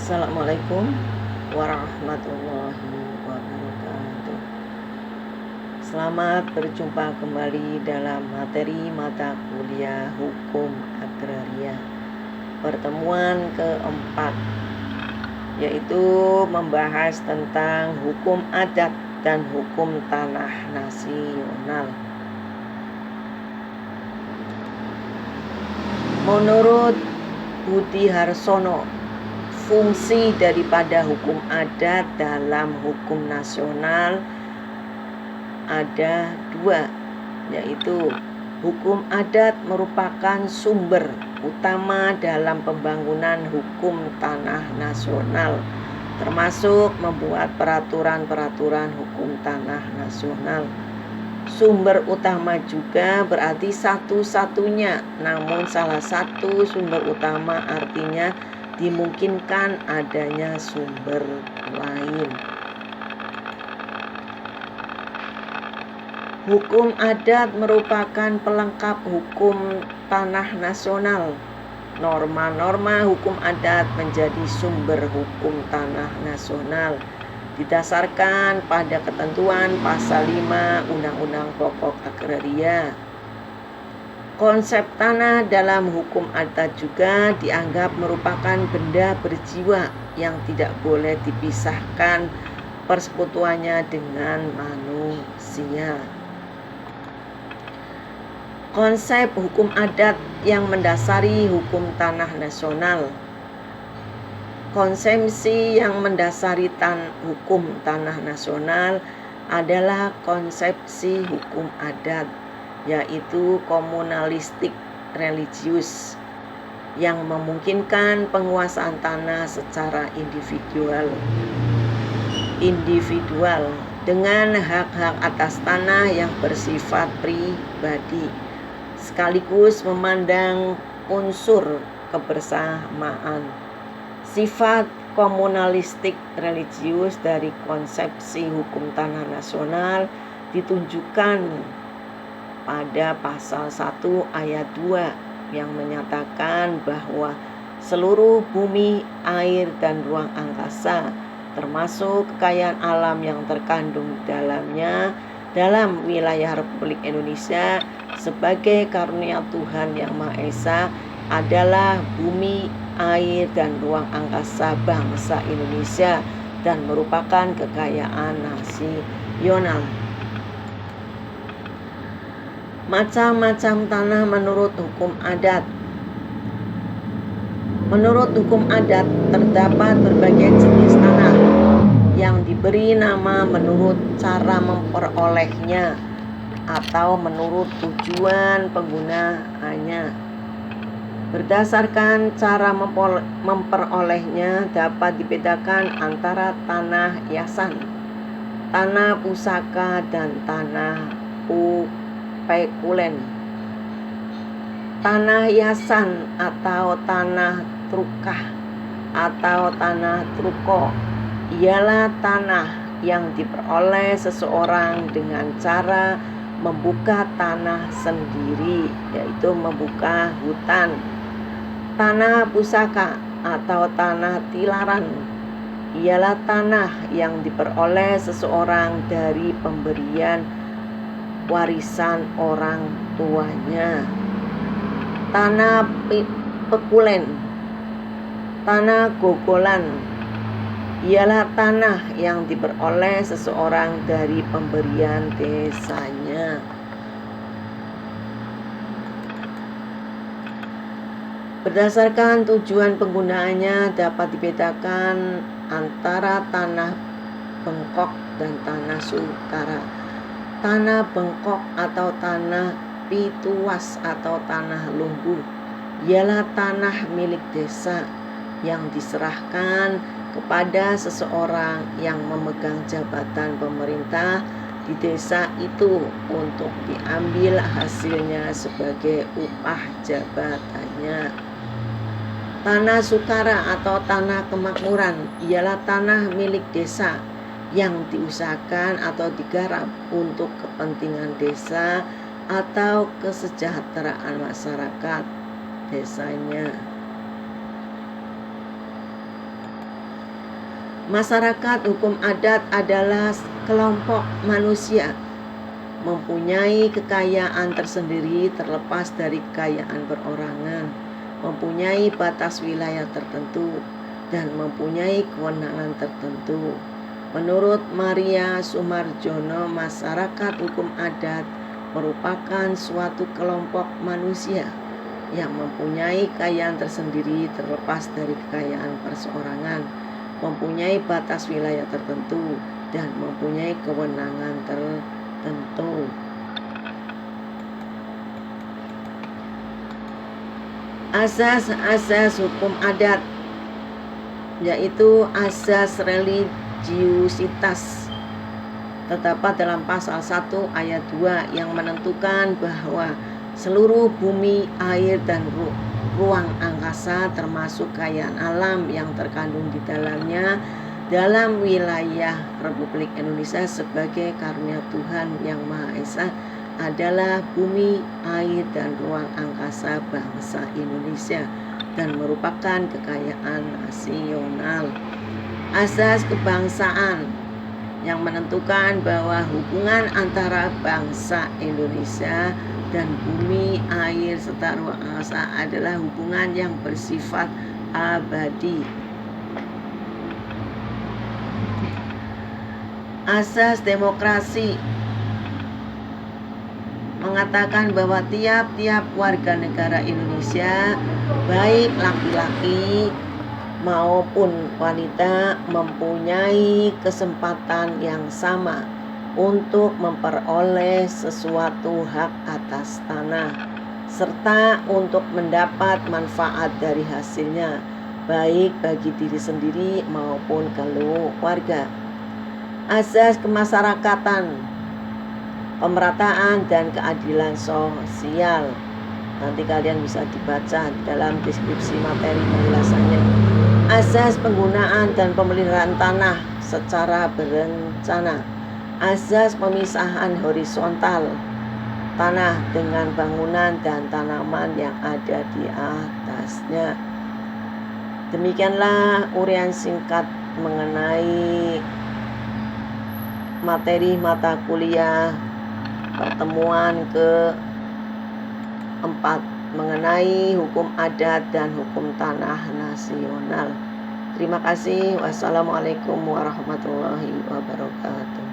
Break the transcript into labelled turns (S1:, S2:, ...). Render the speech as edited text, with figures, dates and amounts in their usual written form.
S1: Assalamualaikum warahmatullahi wabarakatuh. Selamat berjumpa kembali dalam materi mata kuliah Hukum Agraria pertemuan keempat, yaitu membahas tentang hukum adat dan hukum tanah nasional. Menurut Budi Harsono, fungsi daripada hukum adat dalam hukum nasional ada dua, yaitu hukum adat merupakan sumber utama dalam pembangunan hukum tanah nasional, termasuk membuat peraturan-peraturan hukum tanah nasional. Sumber utama juga berarti satu-satunya, namun salah satu sumber utama artinya dimungkinkan adanya sumber lain. Hukum adat merupakan pelengkap hukum tanah nasional. Norma-norma hukum adat menjadi sumber hukum tanah nasional didasarkan pada ketentuan pasal 5 Undang-Undang Pokok Agraria. Konsep tanah dalam hukum adat juga dianggap merupakan benda berjiwa yang tidak boleh dipisahkan persekutuannya dengan manusia. Konsep hukum adat yang mendasari hukum tanah nasional. Konsepsi yang mendasari hukum tanah nasional adalah konsepsi hukum adat, yaitu komunalistik religius yang memungkinkan penguasaan tanah secara individual dengan hak-hak atas tanah yang bersifat pribadi, sekaligus memandang unsur kebersamaan. Sifat komunalistik religius dari konsepsi hukum tanah nasional ditunjukkan pada pasal 1 ayat 2 yang menyatakan bahwa seluruh bumi, air, dan ruang angkasa termasuk kekayaan alam yang terkandung dalamnya dalam wilayah Republik Indonesia sebagai karunia Tuhan Yang Maha Esa adalah bumi, air, dan ruang angkasa bangsa Indonesia dan merupakan kekayaan nasional. Macam-macam tanah menurut hukum adat. Menurut hukum adat terdapat berbagai jenis tanah yang diberi nama menurut cara memperolehnya atau menurut tujuan penggunaannya. Berdasarkan cara memperolehnya dapat dibedakan antara tanah hiasan, tanah pusaka, dan tanah pekulen. Tanah hiasan atau tanah trukah atau tanah truko ialah tanah yang diperoleh seseorang dengan cara membuka tanah sendiri, yaitu membuka hutan. Tanah pusaka atau tanah tilaran ialah tanah yang diperoleh seseorang dari pemberian warisan orang tuanya. Tanah pekulen, tanah gogolan ialah tanah yang diperoleh seseorang dari pemberian desanya. Berdasarkan tujuan penggunaannya dapat dibedakan antara tanah bengkok dan tanah sukara. Tanah bengkok atau tanah pituas atau tanah lumbu ialah tanah milik desa yang diserahkan kepada seseorang yang memegang jabatan pemerintah di desa itu untuk diambil hasilnya sebagai upah jabatannya. Tanah sukara atau tanah kemakmuran ialah tanah milik desa yang diusahakan atau digarap untuk kepentingan desa atau kesejahteraan masyarakat desanya. Masyarakat hukum adat adalah kelompok manusia mempunyai kekayaan tersendiri terlepas dari kekayaan perorangan, mempunyai batas wilayah tertentu, dan mempunyai kewenangan tertentu. Menurut Maria Sumarjono, masyarakat hukum adat merupakan suatu kelompok manusia yang mempunyai kekayaan tersendiri terlepas dari kekayaan perseorangan, mempunyai batas wilayah tertentu, dan mempunyai kewenangan tertentu. Asas-asas hukum adat yaitu asas religiusitas terdapat dalam pasal 1 ayat 2 yang menentukan bahwa seluruh bumi, air, dan ruang angkasa termasuk kekayaan alam yang terkandung di dalamnya dalam wilayah Republik Indonesia sebagai karunia Tuhan Yang Maha Esa adalah bumi, air, dan ruang angkasa bangsa Indonesia dan merupakan kekayaan nasional. Asas kebangsaan yang menentukan bahwa hubungan antara bangsa Indonesia dan bumi, air, serta ruang angkasa adalah hubungan yang bersifat abadi. Asas demokrasi mengatakan bahwa tiap-tiap warga negara Indonesia, baik laki-laki maupun wanita, mempunyai kesempatan yang sama untuk memperoleh sesuatu hak atas tanah serta untuk mendapat manfaat dari hasilnya, baik bagi diri sendiri maupun keluarga. Asas kemasyarakatan, pemerataan dan keadilan sosial. Nanti kalian bisa dibaca dalam deskripsi materi penjelasannya. Asas penggunaan dan pemeliharaan tanah secara berencana. Asas pemisahan horizontal tanah dengan bangunan dan tanaman yang ada di atasnya. Demikianlah uraian singkat mengenai materi mata kuliah pertemuan ke-4 mengenai hukum adat dan hukum tanah nasional. Terima kasih. Wassalamualaikum warahmatullahi wabarakatuh.